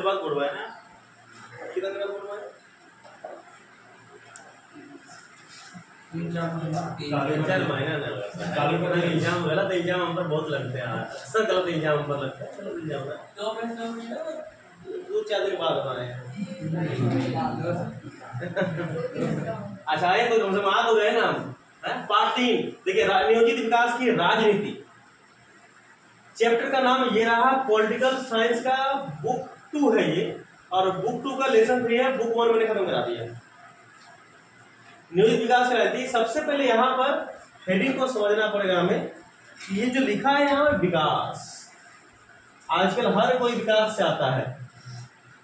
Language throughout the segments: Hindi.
बाद बोलवाए ना, कितना दिन बाद बोलवाए? 3-4 महीना नहीं लगा। एग्जाम गलत एग्जाम हम पर बहुत लगते हैं, सब गलत एग्जाम हम पर लगता है। गलत एग्जाम है 2-4 दिन बाद बनाए। अच्छा, ये तो कम से कम आ तो गए ना हम। पार्ट 3 देखिए, नियोजित विकास की राजनीति। चैप्टर का नाम ये रहा, पॉलिटिकल साइंस का बुक 2 है ये, और बुक 2 का लेसन 3 है, बुक 1 मैंने खत्म करा दिया। नियोजित विकास की राजनीति। सबसे पहले यहाँ पर हेडिंग को समझना पड़ेगा हमें। ये जो लिखा है यहाँ पर विकास, आजकल हर कोई विकास चाहता है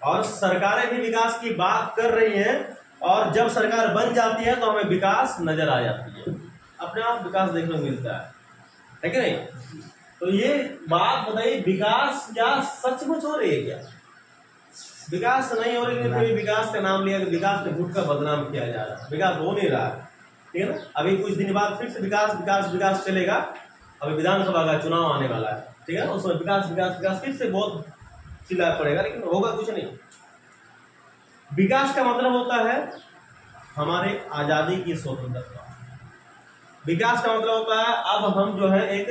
और सरकारें भी विकास की बात कर रही हैं, और जब सरकार बन जाती है तो हमें विकास नजर आ जाती है, अपने आप विकास देखने को मिलता है कि नहीं? तो ये बात बताइए, विकास क्या सचमुच हो रही है क्या? विकास नहीं हो रही है, फिर विकास का नाम लिया कि विकास के झूठ का बदनाम किया जा रहा है। विकास हो नहीं रहा है, ठीक है ना? अभी कुछ दिन बाद फिर से विकास विकास विकास चलेगा। अभी विधानसभा का चुनाव आने वाला है, ठीक है, उसमें विकास विकास विकास फिर से बहुत चिल्लाना पड़ेगा, लेकिन होगा कुछ नहीं। विकास का मतलब होता है हमारे आजादी की स्वतंत्रता। विकास का मतलब होता है अब हम जो है एक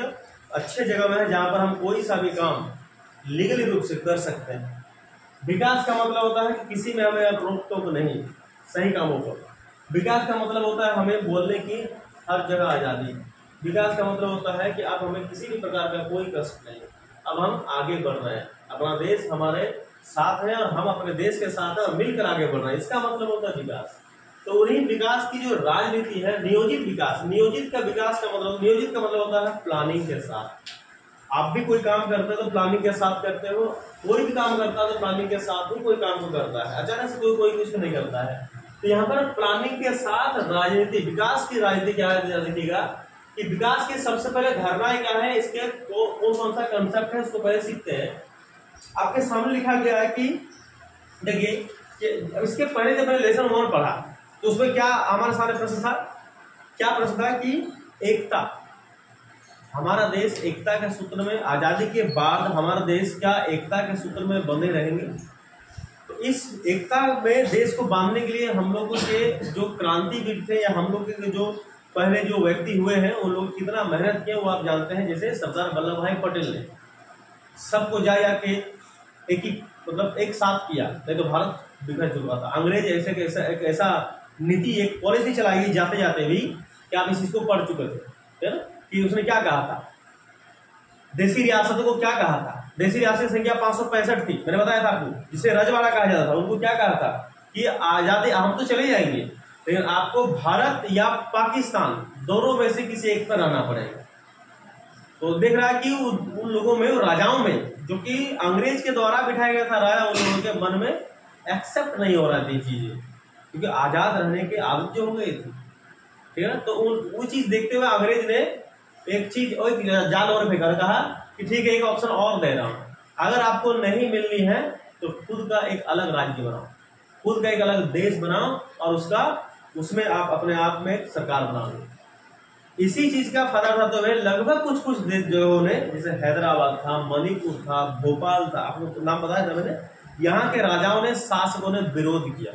अच्छे जगह में है जहां पर हम कोई सा भी काम लीगली रूप से कर सकते हैं। विकास का मतलब होता है कि किसी में हमें अब रोक टोक नहीं, सही कामों पर। विकास का मतलब होता है हमें बोलने की हर जगह आजादी। विकास का मतलब होता है कि अब हमें किसी भी प्रकार का कोई कष्ट नहीं, अब हम आगे बढ़ रहे हैं, अपना देश हमारे साथ है और हम अपने देश के साथ है, मिलकर आगे बढ़ रहे हैं। इसका मतलब होता है विकास। तो उन्हीं विकास की जो राजनीति है, नियोजित विकास। नियोजित का विकास का मतलब, नियोजित का मतलब होता है प्लानिंग के साथ। आप भी कोई काम करते हो तो प्लानिंग के साथ करते हो, कोई भी काम करता है तो प्लानिंग के साथ ही कोई काम को करता है, अचानक से कोई कुछ नहीं करता है। तो यहाँ पर प्लानिंग के साथ राजनीति, विकास की राजनीति क्या है देखिएगा कि विकास की सबसे पहले धारणाएं क्या है, इसके कौन सा कंसेप्ट है उसको पहले सीखते हैं। आपके सामने लिखा गया है कि देखिए कि इसके पहले जब मैंने लेसन 1 पढ़ा तो उसमें क्या हमारे सामने प्रश्न था, क्या प्रश्न था कि एकता, हमारा देश एकता के सूत्र में, आजादी के बाद हमारा देश क्या एकता के सूत्र में बंधे रहेंगे? तो इस एकता में देश को बांधने के लिए हम लोगों के जो क्रांतिवीर थे या हम लोग के जो पहले जो व्यक्ति हुए हैं उन लोग कितना मेहनत किया वो आप जानते हैं। जैसे सरदार वल्लभ भाई पटेल ने सबको जा के एक साथ किया, नहीं तो भारत बिखर चुका था। अंग्रेज एक ऐसा नीति, एक पॉलिसी चलाई गई जाते जाते भी, कि आप इस चीज को पढ़ चुके थे, है ना? कि उसने क्या कहा था, देसी रियासतों को क्या कहा था। देसी रियासत की संख्या 565 थी, मैंने बताया था आपको, जिसे रजवाड़ा कहा जाता था। उनको क्या कहा था कि आजादी, हम तो चले जाएंगे लेकिन आपको भारत या पाकिस्तान दोनों में से किसी एक पर रहना पड़ेगा। तो देख रहा है कि उन लोगों में, राजाओं में, जो कि अंग्रेज के द्वारा बिठाया गया था राजा, उन लोगों के मन में एक्सेप्ट नहीं हो रहा थी चीजें, क्योंकि आजाद रहने की आदत जो हो गई थी, ठीक है ना? तो वो चीज देखते हुए अंग्रेज ने एक चीज और जाल और फेंका, कहा कि ठीक है एक ऑप्शन और दे रहा हूं, अगर आपको नहीं मिलनी है तो खुद का एक अलग राज्य बनाओ, खुद का एक अलग देश बनाओ और उसमें आप अपने आप में सरकार बना लो। इसी चीज का फायदा उठाते हुए लगभग कुछ जगहों ने, जैसे हैदराबाद था, मणिपुर था, भोपाल था, आपको नाम बताया था मैंने, यहाँ के राजाओं ने, शासकों ने विरोध किया,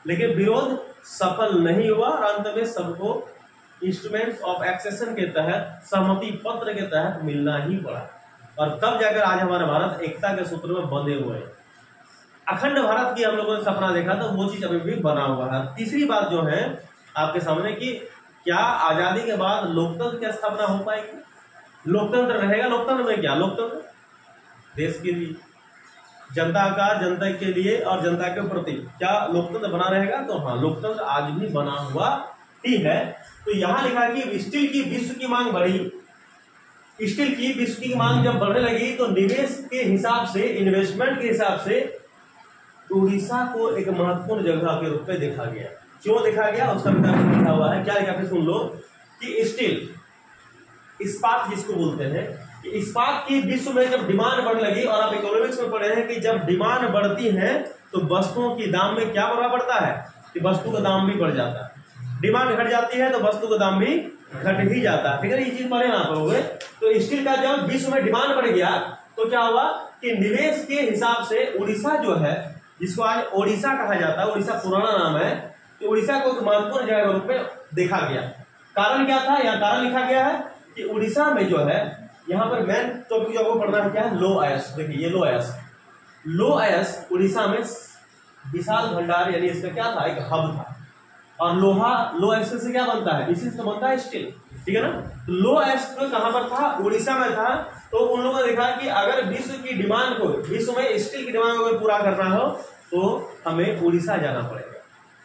लेकिन विरोध सफल नहीं हुआ और अंत में सबको इंस्ट्रूमेंट्स ऑफ एक्सेशन के तहत, सहमति पत्र के तहत मिलना ही पड़ा, और तब जाकर आज हमारा भारत एकता के सूत्र में बंधे हुए हैं। अखंड भारत की हम लोगों ने सपना देखा तो वो चीज अभी भी बना हुआ है। तीसरी बात जो है आपके सामने कि क्या आजादी के बाद लोकतंत्र की स्थापना हो पाएगी? लोकतंत्र रहेगा। लोकतंत्र में क्या? लोकतंत्र देश के लिए, जनता का, जनता के लिए और जनता के प्रति क्या लोकतंत्र बना रहेगा? तो हाँ, लोकतंत्र आज भी बना हुआ ही है। तो यहां लिखा कि स्टील की विश्व की मांग बढ़ी। स्टील की विश्व की मांग जब बढ़ने लगी तो निवेश के हिसाब से, इन्वेस्टमेंट के हिसाब से उड़ीसा को एक महत्वपूर्ण जगह के रूप में देखा गया। क्यों देखा गया उसका भी लिखा हुआ है। क्या लिखा फिर सुन लो कि स्टील, इस्पात जिसको बोलते हैं, कि इस्पात की विश्व में जब डिमांड बढ़ने लगी, और आप इकोनॉमिक्स में पढ़े हैं कि जब डिमांड बढ़ती है तो वस्तुओं की दाम में क्या बढ़ा पड़ता है कि वस्तु का दाम भी बढ़ जाता है। डिमांड घट जाती है तो वस्तु का दाम भी घट ही जाता है, ठीक है। ये चीज पढ़े ना पड़ोगे। तो स्टील का जब विश्व में डिमांड बढ़ गया तो क्या हुआ कि कि निवेश के हिसाब से उड़ीसा जो है, जिसको आज ओडिशा कहा जाता है, उड़ीसा पुराना नाम है, तो उड़ीसा को एक महत्वपूर्ण जगह के रूप में देखा गया। कारण क्या था, यहाँ कारण लिखा गया है कि उड़ीसा में जो है, यहाँ पर मेन टॉपिक जो आपको पढ़ना है क्या है, लौह अयस्क। देखिए ये लौह अयस्क उड़ीसा में विशाल भंडार, यानी इसका क्या था, एक हब था। और लौह अयस्क से क्या बनता है, इसी से तो बनता है स्टील, ठीक है ना। तो लौह अयस्क कहाँ पर था, उड़ीसा में था। तो उन लोगों ने देखा कि अगर विश्व की डिमांड को, विश्व में स्टील की डिमांड को पूरा करना हो तो हमें उड़ीसा जाना पड़ेगा,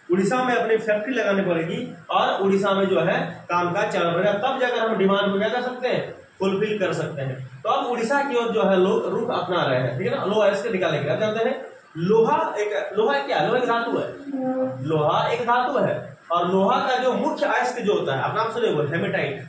उड़ीसा में अपनी फैक्ट्री लगानी पड़ेगी और उड़ीसा में जो है काम काज चलना पड़ेगा, तब जाकर हम डिमांड को क्या कर सकते हैं, फुलफिल कर सकते हैं। तो अब उड़ीसा की ओर जो है लोग रुख अपना रहे हैं, ठीक है ना। लौह अयस्क निकालेंगे। आप जानते हैं लोहा क्या, लोहा एक धातु है, लोहा एक धातु है। और लोहा का जो मुख्य अयस्क जो होता है, आप नाम सुने वो हेमेटाइट,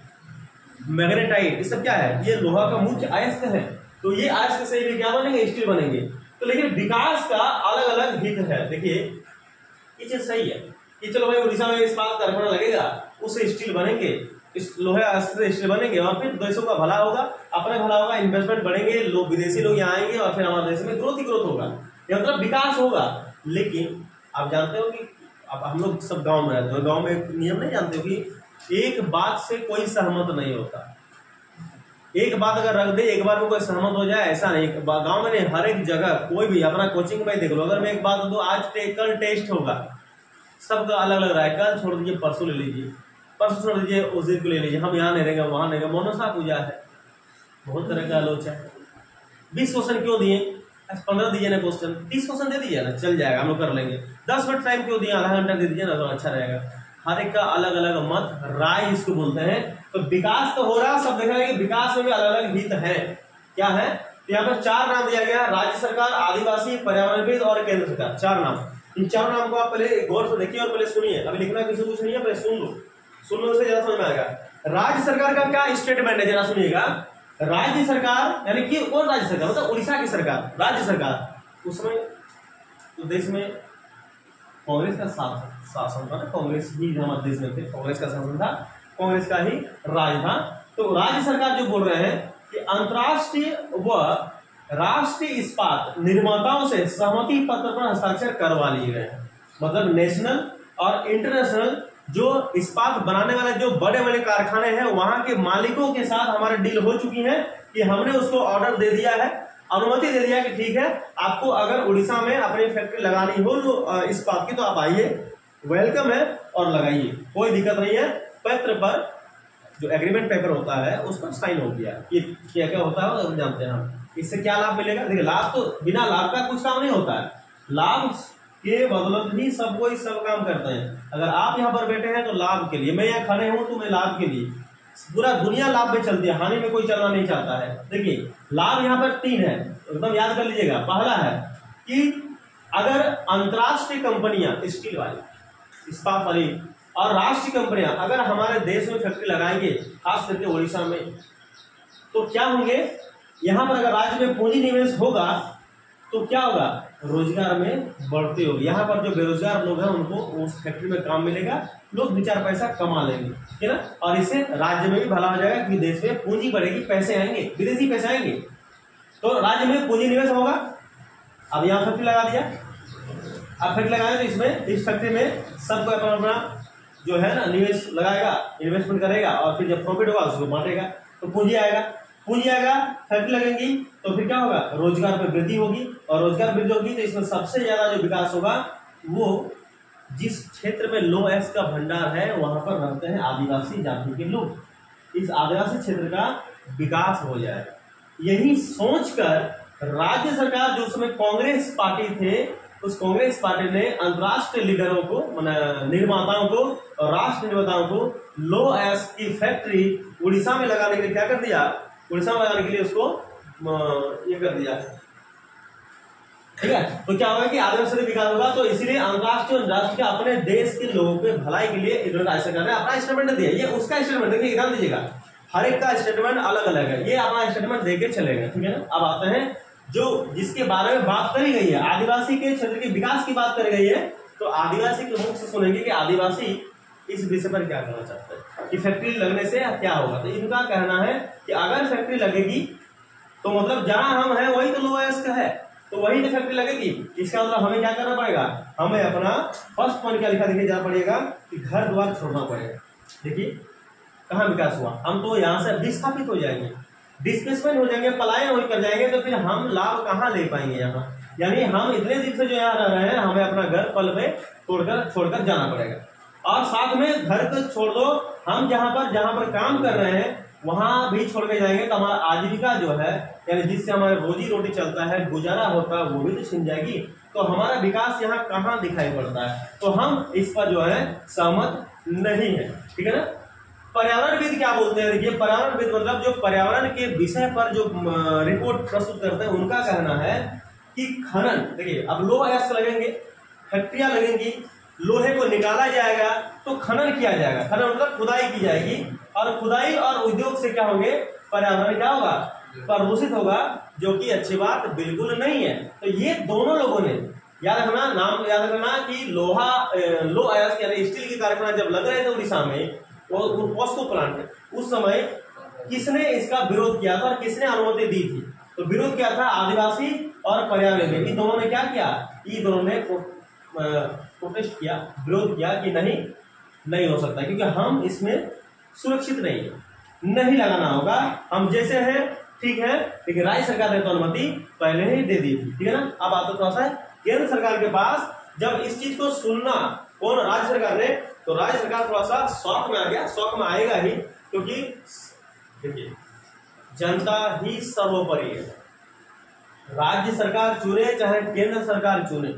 मैग्नेटाइट, ये सब क्या है, ये लोहा का मुख्य अयस्क है। तो ये अयस्क से भी क्या बनेंगे, स्टील बनेंगे। तो लेकिन विकास का अलग अलग हित है। देखिए ये चीज सही है कि चलो भाई उड़ीसा में इस्पात कारखाना लगेगा, उससे स्टील बनेंगे, इस लोहे अयस्क से स्टील बनेंगे और फिर देशों का भला होगा, अपने भला होगा, इन्वेस्टमेंट बढ़ेंगे, लोग विदेशी लोग यहाँ आएंगे और फिर हमारे देश में ग्रोथ ही ग्रोथ होगा, ये मतलब विकास होगा। लेकिन आप जानते हो कि अब हम लोग सब गांव में रहते हो, गांव में एक नियम नहीं जानते हो कि एक बात से कोई सहमत नहीं होता। एक बात अगर रख दे, एक बार में कोई सहमत हो जाए, ऐसा नहीं। गांव में नहीं, हर एक जगह कोई भी अपना कोचिंग में देख लो, अगर मैं एक बात दो, आज कल टेस्ट होगा, सबका अलग अलग रहा है, कल छोड़ दीजिए, परसों ले लीजिए, परसों छोड़ दीजिए, उस दिन को ले लीजिए, हम यहाँ नहीं रहेंगे, वहां नहीं रहेंगे, मनसा पूजा है, बहुत तरह का आलोचना है। 20 क्वेश्चन क्यों दिए, 15 दीजिए ना क्वेश्चन, 30 क्वेश्चन दे दीजिए ना, चल जाएगा, हम लोग कर लेंगे। 10 मिनट टाइम क्यों दिए, आधा घंटा दे दीजिए ना, तो अच्छा रहेगा। हर एक का अलग अलग मत, राय इसको बोलते हैं। तो विकास तो हो रहा, सब देख रहे हैं कि विकास में भी अलग अलग हित है। क्या है, तो यहाँ पर 4 नाम दिया गया, राज्य सरकार, आदिवासी, पर्यावरणविद और केंद्र सरकार, 4 नाम। इन 4 नाम को आप पहले गौर से देखिए और पहले सुनिए। अभी लिखना किसी कुछ नहीं है, पहले सुन लो से ज्यादा समझ में आएगा। राज्य सरकार का क्या स्टेटमेंट है, जरा सुनिएगा। राज्य सरकार यानी कि कौन राज्य सरकार, मतलब उड़ीसा की सरकार, राज्य सरकार। उस समय तो देश में कांग्रेस का शासन था ना, कांग्रेस ही हमारे देश में थे, कांग्रेस का शासन था, कांग्रेस का ही राज था। तो राज्य सरकार जो बोल रहे हैं कि अंतर्राष्ट्रीय व राष्ट्रीय इस्पात निर्माताओं से सहमति पत्र पर हस्ताक्षर करवा लिए गए। मतलब नेशनल और इंटरनेशनल जो इस्पात बनाने वाले जो बड़े बड़े कारखाने हैं, वहां के मालिकों के साथ हमारी डील हो चुकी है कि हमने उसको ऑर्डर दे दिया है, अनुमति दे दिया कि ठीक है, आपको अगर उड़ीसा में अपनी फैक्ट्री लगानी हो इस्पात की तो आप आइए, वेलकम है और लगाइए, कोई दिक्कत नहीं है। पत्र पर जो एग्रीमेंट पेपर होता है उस पर साइन हो गया। ये क्या क्या होता है वो जानते हैं हम। इससे क्या लाभ मिलेगा, देखिए लाभ तो बिना लाभ का कुछ काम नहीं होता है, लाभ के बदौलत ही सब कोई सब काम करते हैं। अगर आप यहाँ पर बैठे हैं तो लाभ के लिए, मैं यहाँ खड़े हूं तो मैं लाभ के लिए, पूरा दुनिया लाभ में चलती है, हानि में कोई चलना नहीं चाहता है। देखिए लाभ यहाँ पर 3 है, एकदम याद कर लीजिएगा। पहला है कि अगर अंतरराष्ट्रीय कंपनियां, स्टील वाली, इस्पात वाली और राष्ट्रीय कंपनियां अगर हमारे देश में फैक्ट्री लगाएंगे, खास करके उड़ीसा में, तो क्या होंगे, यहाँ पर अगर राज्य में पूंजी निवेश होगा तो क्या होगा, रोजगार में बढ़ती होगी। यहाँ पर जो बेरोजगार लोग हैं उनको उस फैक्ट्री में काम मिलेगा, लोग 2-4 पैसा कमा लेंगे, ठीक है ना। और इससे राज्य में भी भला हो जाएगा कि देश में पूंजी बढ़ेगी, पैसे आएंगे, विदेशी पैसे आएंगे, तो राज्य में पूंजी निवेश होगा। अब यहाँ फैक्ट्री लगा दिया, अब फैक्ट्री लगाए तो इसमें, इस फैक्ट्री में सबको अपना अपना जो है ना निवेश लगाएगा, इन्वेस्टमेंट करेगा और फिर जब प्रॉफिट होगा उसको बांटेगा, तो पूंजी आएगा, फैक्ट्री लगेंगी तो फिर क्या होगा, रोजगार में वृद्धि होगी, और रोजगार वृद्धि होगी तो इसमें सबसे ज्यादा जो विकास होगा वो जिस क्षेत्र में लौह अयस्क का भंडार है वहां पर रहते हैं आदिवासी जाति के लोग, इस आदिवासी क्षेत्र का विकास हो जाएगा। यही सोचकर राज्य सरकार, जो उसमें कांग्रेस पार्टी थे, उस कांग्रेस पार्टी ने अंतर्राष्ट्रीय लीडरों को, निर्माताओं को और राष्ट्र निर्माताओं को लौह अयस्क की फैक्ट्री उड़ीसा में लगाने के लिए क्या कर दिया, उड़ीसा में लगाने के लिए उसको ये कर दिया, ठीक है। तो क्या होगा कि आदिवासी विकास होगा, तो इसीलिए अंतर्राष्ट्रीय और राष्ट्रीय अपने देश के लोगों के भलाई के लिए राज्य सरकार ने अपना स्टेटमेंट दिया। ये उसका स्टेटमेंट, देखिए ध्यान दीजिएगा, हर एक का स्टेटमेंट अलग अलग है, ये अपना स्टेटमेंट देके चलेगा, ठीक है ना। अब आते हैं जो जिसके बारे में बात करी गई है, आदिवासी के क्षेत्र के विकास की बात करी गई है, तो आदिवासी के मुख से सुनेंगे कि आदिवासी इस विषय पर क्या कहना चाहते हैं कि फैक्ट्री लगने से क्या होगा। तो इनका कहना है कि अगर फैक्ट्री लगेगी तो मतलब जहां हम हैं वही तो लो अयस्क है, तो वही तो फैक्ट्री लगेगी। इसका मतलब हमें क्या करना पड़ेगा, हमें अपना फर्स्ट पॉइंट क्या लिखा दिखे जाना पड़ेगा कि घर द्वार छोड़ना पड़ेगा। देखिए कहाँ विकास हुआ, हम तो यहाँ से विस्थापित हो जाएंगे, डिस्प्लेसमेंट हो जाएंगे, पलायन हो कर जाएंगे, तो फिर हम लाभ कहाँ ले पाएंगे यहाँ। यानी हम इतने दिन से जो यहाँ रह रहे हैं, हमें अपना घर पल में छोड़कर जाना पड़ेगा। और साथ में घर को छोड़ दो, हम जहाँ पर काम कर रहे हैं वहां भी छोड़ के जाएंगे, तो हमारा आजीविका जो है यानी जिससे हमारा रोजी रोटी चलता है, गुजारा होता है, वो भी तो छिन जाएगी। तो हमारा विकास यहाँ कहाँ दिखाई पड़ता है, तो हम इस पर जो है सहमत नहीं है। ठीक है ना। पर्यावरणविद क्या बोलते हैं, देखिए पर्यावरणविद मतलब जो पर्यावरण के विषय पर जो रिपोर्ट प्रस्तुत करते हैं, उनका कहना है कि खनन, देखिए अब लोह अयस्क लगेंगे, फैक्ट्रियां लगेंगी, लोहे को निकाला जाएगा, तो खनन किया जाएगा। खनन मतलब खुदाई की जाएगी, और खुदाई और उद्योग से क्या होंगे, पर्यावरण क्या होगा, प्रदूषित होगा, जो कि अच्छी बात बिल्कुल नहीं है। तो ये दोनों लोगों ने याद रखना, नाम याद रखना कि लोह अयस्क यानी स्टील के कारखाना जब लग रहे थे उड़ीसा में, वो पॉस्को प्लांट, उस समय किसने इसका विरोध किया था और किसने अनुमति दी थी, तो विरोध किया था आदिवासी और पर्यावरण। इन दोनों ने क्या किया, इन दोनों ने प्रोटेस्ट किया, विरोध किया कि नहीं हो सकता, क्योंकि हम इसमें सुरक्षित नहीं लगाना होगा, हम जैसे हैं ठीक है। लेकिन राज्य सरकार ने तो अनुमति पहले ही दे दी थी। ठीक है ना। अब आता थोड़ा सा केंद्र सरकार के पास, जब इस चीज को सुनना कौन, राज्य सरकार ने, तो राज्य सरकार थोड़ा सा शौक में आ गया, शौक में आएगा ही, क्योंकि देखिए जनता ही सर्वोपरि है। राज्य सरकार चुने चाहे केंद्र सरकार चुने,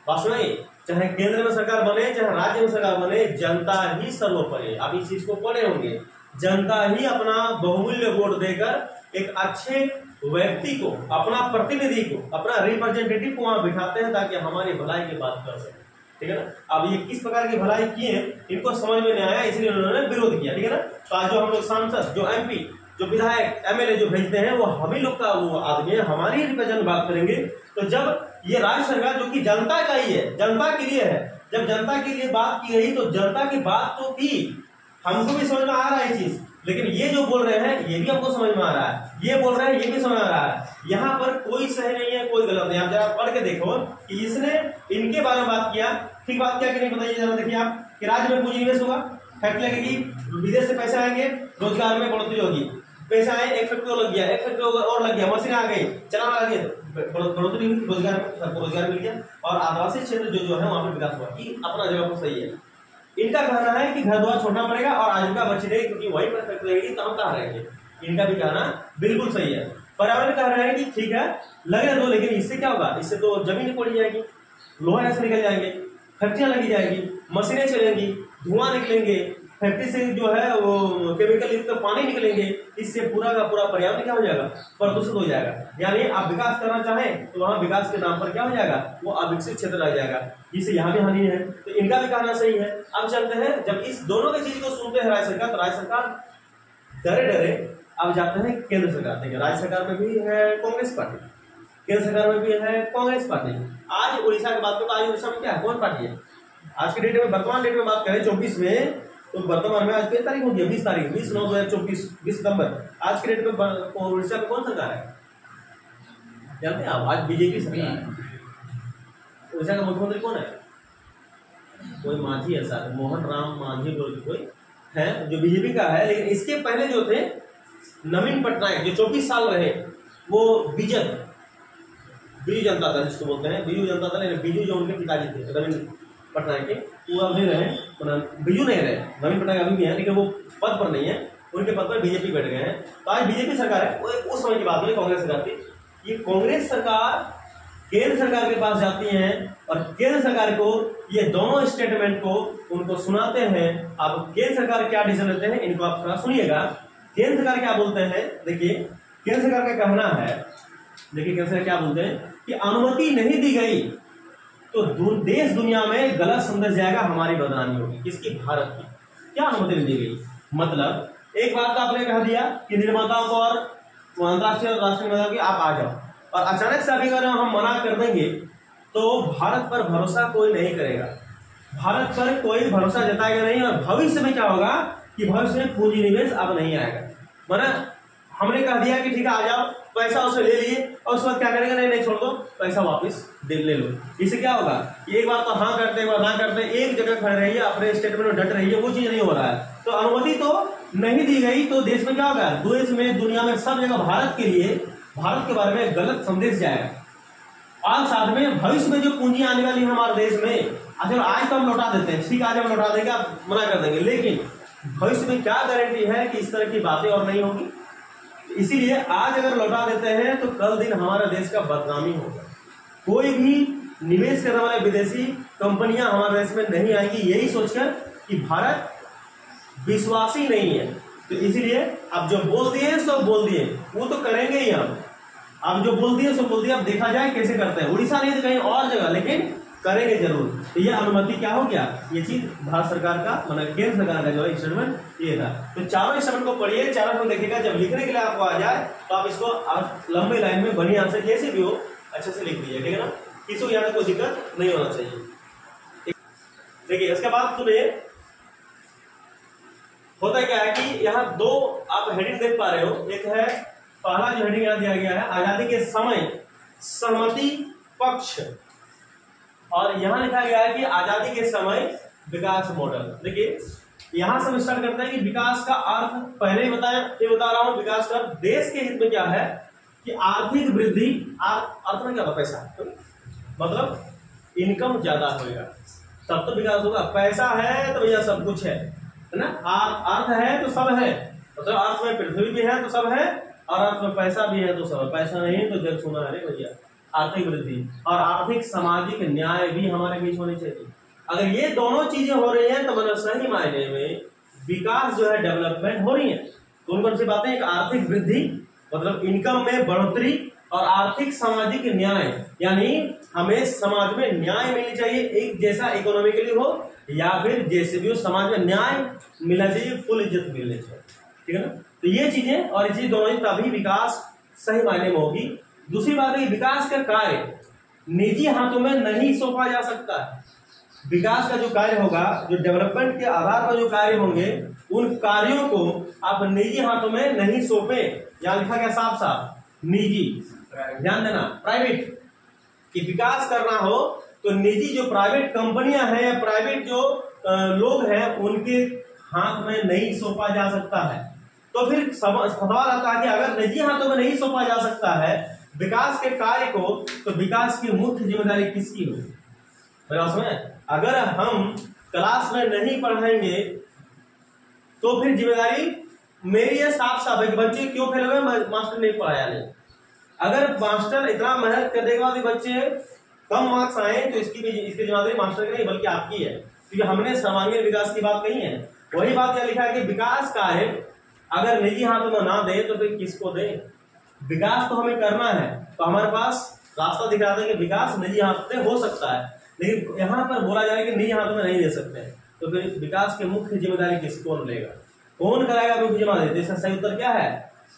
बस नहीं, चाहे केंद्र में सरकार बने चाहे राज्य में सरकार बने, जनता ही सर्वोपरि। आप इस चीज को पढ़े होंगे, जनता ही अपना बहुमूल्य वोट देकर एक अच्छे व्यक्ति को, अपना प्रतिनिधि को, अपना रिप्रेजेंटेटिव को वहां बिठाते हैं ताकि हमारी भलाई की बात कर सके। ठीक है ना। अब ये किस प्रकार की भलाई की है इनको समझ में नहीं आया, इसलिए उन्होंने विरोध किया। ठीक है ना। तो आज जो हम लोग सांसद, जो एमपी, जो विधायक, एमएलए जो भेजते हैं, वो हम ही लोग का वो आदमी है, हमारी रिप्रेजेंट बात करेंगे। तो जब ये राज्य सरकार जो कि जनता का ही है, जनता के लिए है, जब जनता के लिए बात की गई, तो जनता की बात तो की, हमको भी समझ में आ रहा है चीज, लेकिन ये जो बोल रहे हैं ये भी हमको समझ में आ रहा है, ये बोल रहे हैं ये भी समझ में आ रहा है। यहाँ पर कोई सही नहीं है, कोई गलत नहीं। आप जरा पढ़ के देखो कि इसने इनके बारे में बात किया, ठीक बात क्या कि नहीं बताइए जरा। देखिए आप कि राज्य में पूंजी निवेश होगा, फैक्ट्री लगेगी, विदेश से पैसे आएंगे, रोजगार में बढ़ोतरी होगी। पैसा आए, एक फैक्ट्री लग गया, एक फैक्ट्री और लग गया, मशीन आ गई, चलाना लग गया, बढ़ोतरी हुई, रोजगार में सबको रोजगार मिल गया, और आदिवासी क्षेत्र जो है वहां पर विकास हुआ कि अपना जगह पर सही है। इनका कहना है कि घर द्वार छोड़ना पड़ेगा और आजीविका बची रहेगी, क्योंकि वही पर फैक्ट्री रहेगी तो हम कहाँ रहेंगे। इनका भी कहना बिल्कुल सही है। पर्यावरण कह रहे हैं कि ठीक है लगे दो, लेकिन इससे क्या होगा, इससे तो जमीन पड़ी जाएगी, लोहा ऐसे निकल जाएंगे, फैक्ट्रियां लगी जाएगी, मशीनें चलेंगी, धुआं निकलेंगे, फैक्ट्री से जो है वो केमिकल युक्त पानी निकलेंगे, इससे पूरा का पूरा पर्यावरण क्या हो जाएगा, प्रदूषित हो जाएगा। यानी आप विकास करना चाहें तो वहां विकास के नाम पर क्या हो जाएगा, वो अविकसित क्षेत्र रह जाएगा, जिससे यहाँ भी हानि है। तो इनका भी कहना सही है। अब चलते हैं, जब इस दोनों की चीज को सुनते हैं राज्य सरकार, तो राज्य सरकार डरे अब जाते हैं केंद्र सरकार। देखिए राज्य सरकार में भी है कांग्रेस पार्टी, केंद्र सरकार में भी है कांग्रेस पार्टी। आज उड़ीसा की बात करें तो आज उड़ीसा में क्या है, कौन पार्टी है आज के डेट में, वर्तमान डेट में बात करें 24 में, तो वर्तमान में आज कितनी तारीख होगी, 20 तारीख, 20/9/2024, 20 सितंबर। आज के डेट में उड़ीसा में कौन सरकार है जानते हैं आप, आज बीजेपी सरकार है। उड़ीसा का मुख्यमंत्री कौन है, कोई मांझी है सर, मोहन राम मांझी बोल के कोई है जो बीजेपी का है। लेकिन इसके पहले जो थे नवीन पटनायक जो 24 साल रहे, वो बीजू जनता दल जिसको बोलते हैं, बीजू जनता दल, बीजू जो उनके पिताजी थे नवीन पटनायक के, वो अभी रहे, बीजू नहीं रहे, नवीन पटनायक अभी भी है, लेकिन वो पद पर नहीं है, उनके पद पर बीजेपी बैठ गए हैं। तो आज बीजेपी सरकार है, उस समय की बात हुई कांग्रेस सरकार थी। ये कांग्रेस सरकार केंद्र सरकार के पास जाती है और केंद्र सरकार को ये दोनों स्टेटमेंट को उनको सुनाते हैं। अब केंद्र सरकार क्या डिसीजन लेते हैं इनको आप थोड़ा सुनिएगा। केंद्र सरकार क्या बोलते हैं, देखिए केंद्र सरकार का कहना है, देखिए केंद्र सरकार क्या बोलते हैं कि अनुमति नहीं दी गई तो देश दुनिया में गलत समझ जाएगा, हमारी बदनामी होगी। किसकी, भारत की। क्या अनुमति नहीं दी गई, मतलब एक बात तो आपने कह दिया कि निर्माताओं को और अंतर्राष्ट्रीय राष्ट्रीय निर्माताओं की आप आ जाओ, और अचानक से अभी अगर हम मना कर देंगे तो भारत पर भरोसा कोई नहीं करेगा, भारत पर कोई भरोसा जताएगा नहीं, और भविष्य में क्या होगा कि भविष्य में पूंजी निवेश अब नहीं आएगा। माना हमने कह दिया कि ठीक है आ जाओ, पैसा उसे ले लिए और उसके बाद क्या करेंगे, नहीं नहीं छोड़ दो, पैसा वापस ले लो। इससे क्या होगा, एक बार तो हाँ करते, एक बार ना करते, एक जगह खड़े रहिए, अपने स्टेटमेंट में डट रहिए, वो चीज नहीं हो रहा है। तो अनुमति तो नहीं दी गई, तो देश में क्या होगा, देश में, दुनिया में, सब जगह भारत के लिए, भारत के बारे में गलत संदेश जाएगा। और साथ में भविष्य में जो पूंजी आने वाली है हमारे देश में, अच्छा आज तो हम लौटा देते हैं, ठीक आज हम लौटा देंगे, आप मना कर देंगे, लेकिन भविष्य में क्या गारंटी है कि इस तरह की बातें और नहीं होगी। इसीलिए आज अगर लौटा देते हैं तो कल दिन हमारे देश का बदनामी होगा। कोई भी निवेश करने वाले विदेशी कंपनियां हमारे देश में नहीं आएंगी, यही सोचकर कि भारत विश्वासी नहीं है। तो इसीलिए अब जो बोल दिए सो बोल दिए, वो तो करेंगे ही हम। अब जो बोल दिए सो बोल दिए, अब देखा जाए कैसे करते हैं, उड़ीसा नहीं तो कहीं और जगह, लेकिन करेंगे जरूर। तो ये अनुमति क्या हो गया, ये चीज भारत सरकार का, मतलब केंद्र सरकार का जो है स्टेटमेंट ये था। तो चारों स्टेटमेंट को पढ़िए, चारों को देखिएगा, जब लिखने के लिए आपको आ जाए तो आप इसको आप लंबे लाइन में बढ़िया से जैसे भी हो अच्छे से लिख लीजिए, ठीक है ना, किसी को यहाँ कोई दिक्कत नहीं होना चाहिए। देखिए इसके बाद सुनिए, होता क्या है कि यहाँ दो आप हेडिंग देख पा रहे हो। एक है पहला जो हेडिंग यहाँ दिया गया है, आजादी के समय सहमति पक्ष, और यहां लिखा गया है कि आजादी के समय विकास मॉडल। देखिए यहां से हम स्टार्ट करते हैं कि विकास का अर्थ पहले ही बताया, फिर बता रहा हूं। विकास का देश के हित में क्या है कि आर्थिक वृद्धि, अर्थ में क्या होता है, पैसा, मतलब इनकम ज्यादा होगा तब तो विकास होगा। पैसा है तो भैया सब कुछ है ना, अर्थ है तो सब है, मतलब अर्थ में पृथ्वी भी है तो सब है, और अर्थ में पैसा भी है तो सब है। पैसा नहीं तो जग सुना है भैया। आर्थिक वृद्धि और आर्थिक सामाजिक न्याय भी हमारे बीच होनी चाहिए। अगर ये दोनों चीजें हो रही हैं तो मतलब सही मायने में विकास जो है, डेवलपमेंट हो रही है। कौन कौन सी बातें, एक आर्थिक वृद्धि मतलब इनकम में बढ़ोतरी, और आर्थिक सामाजिक न्याय यानी हमें समाज में न्याय मिलनी चाहिए, एक जैसा इकोनॉमिकली हो या फिर जैसे भी हो, समाज में न्याय मिलना चाहिए, फुल इज्जत मिलनी चाहिए, ठीक है ना। तो ये चीजें और ये चीज दोनों, तभी विकास सही मायने में होगी। दूसरी बात है, विकास का कार्य निजी हाथों में नहीं सौंपा जा सकता है। विकास का जो कार्य होगा, जो डेवलपमेंट के आधार पर जो कार्य होंगे, उन कार्यों को आप निजी हाथों में नहीं सौंपे। यहां लिखा गया साफ साफ, निजी, ध्यान देना, प्राइवेट। कि विकास करना हो तो निजी जो प्राइवेट कंपनियां हैं या प्राइवेट जो लोग हैं, उनके हाथ में नहीं सौंपा जा सकता है। तो फिर सवाल आता है कि अगर निजी हाथों में नहीं सौंपा जा सकता है विकास के कार्य को, तो विकास की मुख्य जिम्मेदारी किसकी होगी। अगर हम क्लास में नहीं पढ़ाएंगे तो फिर जिम्मेदारी मेरी है, साफ साफ है कि बच्चे क्यों फेल हुए, मास्टर ने पढ़ाया नहीं। अगर मास्टर इतना मेहनत कर देगा कि बच्चे कम मार्क्स आए तो इसकी जिम्मेदारी मास्टर की नहीं बल्कि आपकी है, क्योंकि हमने सर्वांगीण विकास की बात नहीं है। वही बात क्या लिखा है कि विकास कार्य अगर निजी हाथों में ना दे तो फिर किसको दे। विकास तो हमें करना है, तो हमारे पास रास्ता दिख रहा था कि विकास निजी हाथों से हो सकता है, लेकिन यहाँ पर बोला जाए कि निजी हाथों में नहीं दे सकते, तो फिर विकास की मुख्य जिम्मेदारी किसको लेगा, कौन कराएगा मुख्य जिम्मेदारी। इसका सही उत्तर क्या है,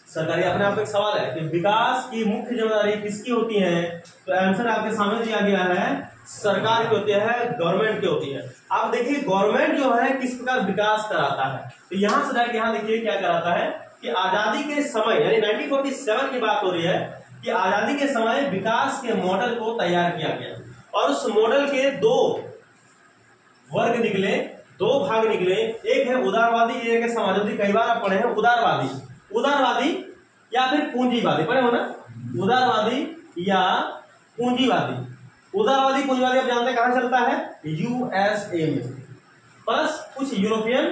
सरकारी। अपने आप एक सवाल है कि विकास की मुख्य जिम्मेदारी किसकी होती है, तो आंसर आपके सामने दिया गया है, सरकार की होती है, गवर्नमेंट की होती है। आप देखिए गवर्नमेंट जो है किस प्रकार विकास कराता है, तो यहां से डायरेक्ट यहाँ देखिए क्या कराता है कि आजादी के समय यानी 1947 की बात हो रही है कि आजादी के समय विकास के मॉडल को तैयार किया गया, और उस मॉडल के दो वर्ग निकले, दो भाग निकले। एक है उदारवादी, एक है समाजवादी। कई बार आप पढ़े हैं उदारवादी या फिर पूंजीवादी, पढ़े हो ना, उदारवादी या पूंजीवादी। उदारवादी पूंजीवादी आप जानते हैं कहां चलता है, यूएसए में, प्लस कुछ यूरोपियन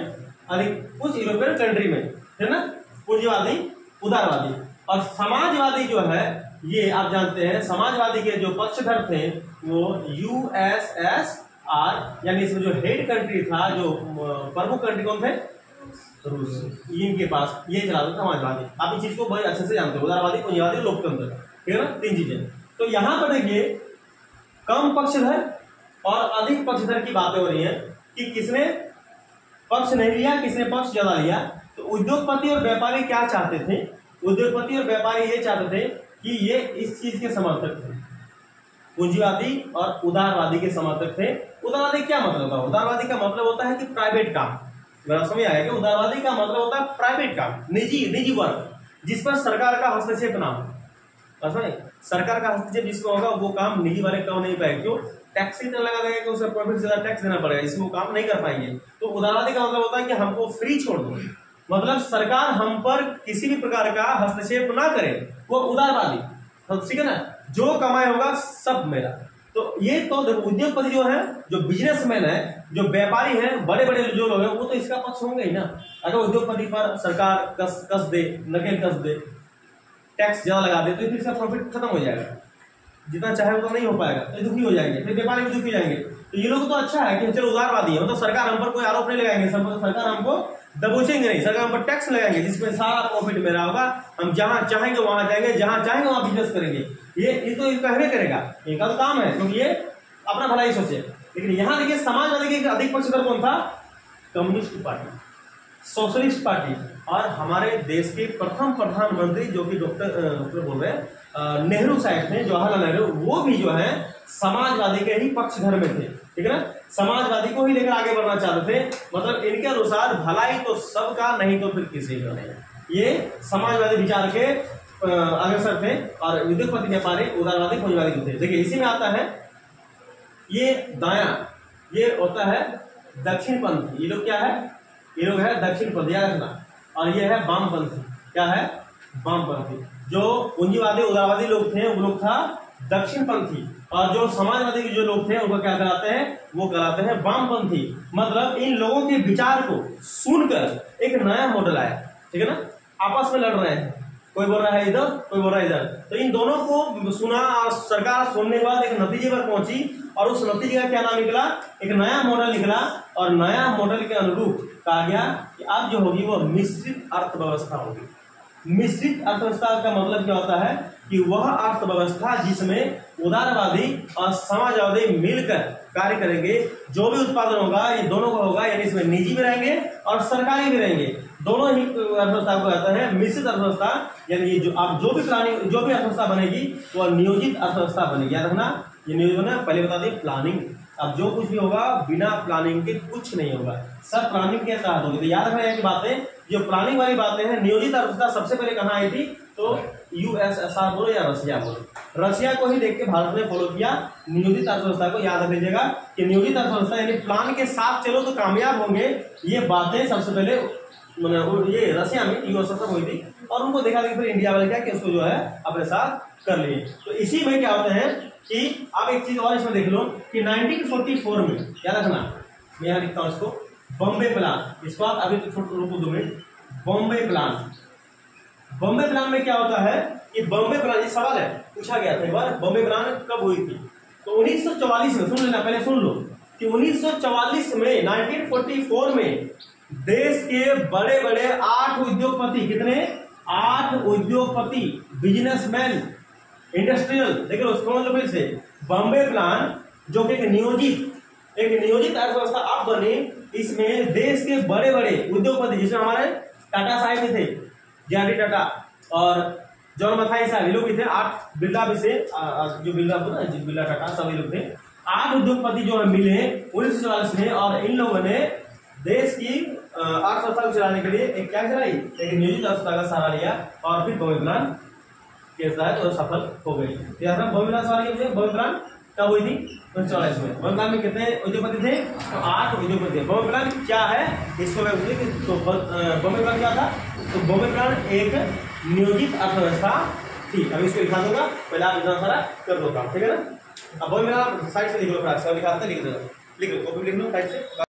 कंट्री में, है ना, पूंजीवादी उदारवादी। और समाजवादी जो है ये आप जानते हैं, समाजवादी के जो पक्षधर थे वो यूएसएसआर, यानी इसमें जो हेड कंट्री था, जो प्रमुख कंट्री कौन थे, रूस, इनके पास ये चला था समाजवादी। आप इस चीज को बड़े अच्छे से जानते हो, उदारवादी, पूंजीवादी, लोकतंत्र, ठीक है ना, तीन चीजें। तो यहां पर देखिए कम पक्षधर और अधिक पक्षधर की बातें हो रही है कि किसने पक्ष नहीं लिया, किसने पक्ष ज्यादा लिया। तो उद्योगपति और व्यापारी क्या चाहते थे, उद्योगपति और व्यापारी ये चाहते थे कि ये इस चीज के समर्थक थे, पूंजीवादी और उदारवादी के समर्थक थे। उदारवादी क्या मतलब है, उदारवादी का मतलब होता है कि प्राइवेट काम, मेरा समझ आया कि उदारवादी का मतलब होता है प्राइवेट काम, निजी वर्ग, जिस पर सरकार का हस्तक्षेप ना हो। सरकार का हस्तक्षेप जिसमें होगा वो काम निजी वाले कर नहीं पाएंगे, क्यों? टैक्स ही इतना लगा देगा कि उसे प्रॉफिट से ज्यादा टैक्स देना पड़ेगा, इसमें वो काम नहीं कर पाएंगे। तो उदारवादी का मतलब होता है कि हमको फ्री छोड़ दो, मतलब सरकार हम पर किसी भी प्रकार का हस्तक्षेप ना करे, वो उदारवादी। ठीक है ना, जो कमाई होगा सब मेरा। तो ये तो देखो उद्योगपति जो है, जो बिजनेसमैन है, जो व्यापारी है, बड़े बड़े जो लोग हैं, वो तो इसका पक्ष होंगे ही ना। अगर उद्योगपति पर सरकार कस दे, नकेल कस दे, टैक्स ज्यादा लगा दे, तो फिर इसका प्रॉफिट खत्म हो जाएगा, जितना चाहे उतना नहीं हो पाएगा, तो दुखी हो जाएंगे, फिर व्यापारी भी दुखी हो जाएंगे। तो ये लोग तो अच्छा है कि चलो उदारवादी है, मतलब सरकार हम पर कोई आरोप नहीं लगाएंगे, सरकार हमको दबोचेंगे नहीं, सरकार हम पर टैक्स लगाएंगे जिसमें सारा प्रॉफिट मेरा होगा, हम जहां चाहेंगे वहां जाएंगे, जहां चाहेंगे वहां बिजनेस करेंगे। ये तो कहवे करेगा, इनका तो काम है, क्योंकि ये अपना भला ही सोचे। लेकिन यहाँ देखिए समाजवादी के अधिक पक्षधर कौन था? Communist party, socialist party. और हमारे देश के प्रथम प्रधानमंत्री जो कि डॉक्टर बोल रहे हैं नेहरू साहब थे, जवाहरलाल नेहरू, वो भी जो है समाजवादी के ही पक्षधर में थे। ठीक है ना, समाजवादी को ही लेकर आगे बढ़ना चाहते थे, मतलब इनके अनुसार भलाई तो सबका, नहीं तो फिर किसी का नहीं। ये समाजवादी विचार के अग्रसर थे, और उद्योगपति व्यापारी उदारवादी पूंजीवादी थे। देखिए इसी में आता है ये दाया, ये होता है दक्षिणपंथी। ये लोग क्या है? ये लोग है दक्षिणपंथी, याद रखना। और ये है वामपंथी। क्या है? वामपंथी। जो पूंजीवादी उदारवादी लोग थे वो लोग था दक्षिणपंथी, और जो समाजवादी जो लोग थे उनको क्या कराते हैं? वो कराते हैं वामपंथी। मतलब इन लोगों के विचार को सुनकर एक नया मॉडल आया। ठीक है ना, आपस में लड़ रहे हैं, कोई बोल रहा है इधर, कोई बोल रहा है इधर, तो इन दोनों को सुना और सरकार सुनने के बाद एक नतीजे पर पहुंची, और उस नतीजे का क्या नाम निकला? एक नया मॉडल निकला। और नया मॉडल के अनुरूप कहा गया कि अब जो होगी वो मिश्रित अर्थव्यवस्था होगी। मिश्रित अर्थव्यवस्था का मतलब क्या होता है? कि वह अर्थव्यवस्था जिसमें उदारवादी और समाजवादी मिलकर कार्य करेंगे, जो भी उत्पादन होगा ये दोनों का होगा, यानी इसमें निजी भी रहेंगे और सरकारी भी रहेंगे, दोनों ही अर्थव्यवस्था को कहता है मिश्रित अर्थव्यवस्था। यानी जो आप जो भी अर्थव्यवस्था बनेगी वो नियोजित अर्थव्यवस्था बनेगी। याद रखना, ये नियोजित बना, पहले बता दें प्लानिंग। अब जो कुछ भी होगा बिना प्लानिंग के कुछ नहीं होगा, सब प्लानिंग के तहत होगी। तो याद रखना ये बातें, जो प्लानिंग वाली बातें हैं। नियोजित अर्थव्यवस्था सबसे पहले कहाँ आई थी? तो यूएसएसआर बोलो या रशिया बोलो, रशिया को ही देख के भारत ने फॉलो किया नियोजित अर्थव्यवस्था को। याद रख लीजिएगा कि नियोजित अर्थव्यवस्था यानी प्लान के साथ चलो तो कामयाब होंगे। ये बातें सबसे पहले ये रशिया में यूएसएसआर हुई थी, और उनको देखा कि फिर इंडिया वाले क्या कि उसको जो है अपने साथ कर लिए। तो इसी में क्या होता है कि आप एक चीज और इसमें देख लो कि 1944 में, याद रखना मैं यहाँ लिखता हूँ इसको, बॉम्बे प्लान। इसको आप अभी रुको 2 minute. Bombay plan, Bombay plan में क्या होता है कि बॉम्बे प्लान, ये सवाल है पूछा गया था एक बार, बॉम्बे प्लान कब हुई थी? तो 1944 में, सुन लेना पहले, सुन लो कि 1944 में 1944 में देश के बड़े बड़े 8 उद्योगपति, कितने? 8 उद्योगपति, बिजनेसमैन, इंडस्ट्रियल, देखो उसको मतलब फिर से बॉम्बे प्लान जो कि एक नियोजित अर्थव्यवस्था अब बनी। इसमें देश के बड़े बड़े उद्योगपति, जिसमें हमारे टाटा साहब भी थे, जे.आर.डी. टाटा और जॉन मथाई साहब, ये लोग भी थे। 8 बिरला भी से, जो बिरला टाटा सभी लोग थे। 8 उद्योगपति जो है मिले 1944 में, और इन लोगों ने देश की अर्थव्यवस्था को चलाने के लिए एक क्या चलाई? एक नियोजित अर्थव्यवस्था का सहारा लिया, और फिर बॉम्बे प्लान के तहत तो सफल हो गई। बॉम्बे प्लान सवाल, बॉम्बे प्लान कब हुई थी? 1944 में। बॉम्बे प्लान में कितने उद्योगपति थे? तो 8 उद्योगपति थे। बॉम्बे प्लान क्या है इसको मैं पूछे, तो बॉम्बे प्लान क्या था? तो बॉम्बे प्लान एक नियोजित अर्थव्यवस्था थी। अभी इसको लिखा दूंगा, पहले आप इतना सारा कर दो काम, ठीक है ना। अब बॉम्बे प्लान साइड से लिख लो, लिखाते लिख दो, लिख लो, कॉपी लिख लो साइड से।